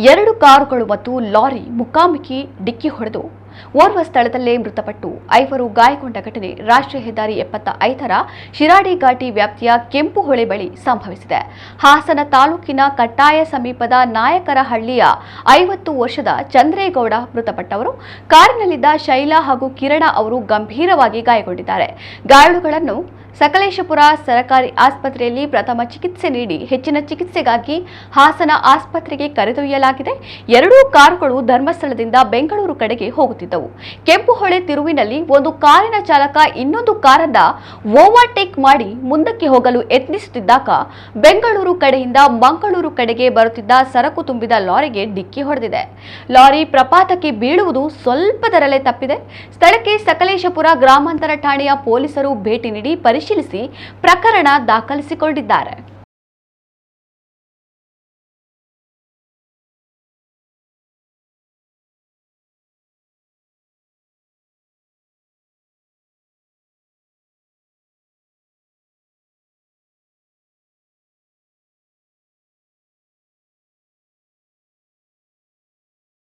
ಎರಡು ಕಾರುಗಳು ಮತ್ತು ಲಾರಿ ಮುಖಾಮುಖಿ ಡಿಕ್ಕಿ ಹೊಡೆದು ಓರ್ವ ಸ್ಥಳದಲ್ಲೇ ಮೃತಪಟ್ಟು 5 ಗಾಯಗೊಂಡ ಘಟನೆ ರಾಷ್ಟ್ರೀಯ ಹೆದ್ದಾರಿ 75ರ ಶಿರಾಡಿ ಘಾಟಿ ವ್ಯಾಪ್ತಿಯ ಕೆಂಪುಹೊಳೆ ಬಳಿ ಸಂಭವಿಸಿದೆ. ಹಾಸನ ತಾಲೂಕಿನ ಕಟ್ಟಾಯ ಸಮೀಪದ ನಾಯಕರಹಳ್ಳಿಯ 50 ವರ್ಷದ ಚಂದ್ರೇಗೌಡ ಮೃತಪಟ್ಟವರು. ಕಾರಿನಲ್ಲಿದ್ದ ಶೈಲಾ ಹಾಗೂ ಕಿರಣ ಅವರು ಗಂಭೀರವಾಗಿ ಗಾಯಗೊಂಡಿದ್ದಾರೆ. ಗಾಯಾಳುಗಳನ್ನು ಸಕಲೇಶಪುರ ಸರ್ಕಾರಿ ಆಸ್ಪತ್ರೆಯಲ್ಲಿ ಪ್ರಥಮ ಚಿಕಿತ್ಸೆ ನೀಡಿ ಹೆಚ್ಚಿನ ಚಿಕಿತ್ಸೆಗಾಗಿ ಹಾಸನ ಆಸ್ಪತ್ರೆಗೆ ಕರೆದೊಯ್ಯಲಾಗಿದೆ. ಎರಡೂ ಕಾರುಗಳು ಧರ್ಮಸ್ಥಳದಿಂದ ಬೆಂಗಳೂರು ಕಡೆಗೆ ಹೋಗುತ್ತಿದ್ದವು. ಕೆಂಪುಹೊಳೆ ತಿರುವಿನಲ್ಲಿ ಒಂದು ಕಾರಿನ ಚಾಲಕ ಇನ್ನೊಂದು ಕಾರನ್ನ ಓವರ್ಟೇಕ್ ಮಾಡಿ ಮುಂದಕ್ಕೆ ಹೋಗಲು ಯತ್ನಿಸುತ್ತಿದ್ದಾಗ ಬೆಂಗಳೂರು ಕಡೆಯಿಂದ ಮಂಗಳೂರು ಕಡೆಗೆ ಬರುತ್ತಿದ್ದ ಸರಕು ತುಂಬಿದ ಲಾರಿಗೆ ಡಿಕ್ಕಿ ಹೊಡೆದಿದೆ. ಲಾರಿ ಪ್ರಪಾತಕ್ಕೆ ಬೀಳುವುದು ಸ್ವಲ್ಪದರಲ್ಲೇ ತಪ್ಪಿದೆ. ಸ್ಥಳಕ್ಕೆ ಸಕಲೇಶಪುರ ಗ್ರಾಮಾಂತರ ಠಾಣೆಯ ಪೊಲೀಸರು ಭೇಟಿ ನೀಡಿ ಪರಿಶೀಲಿಸಿ ಪ್ರಕರಣ ದಾಖಲಿಸಿಕೊಂಡಿದ್ದಾರೆ.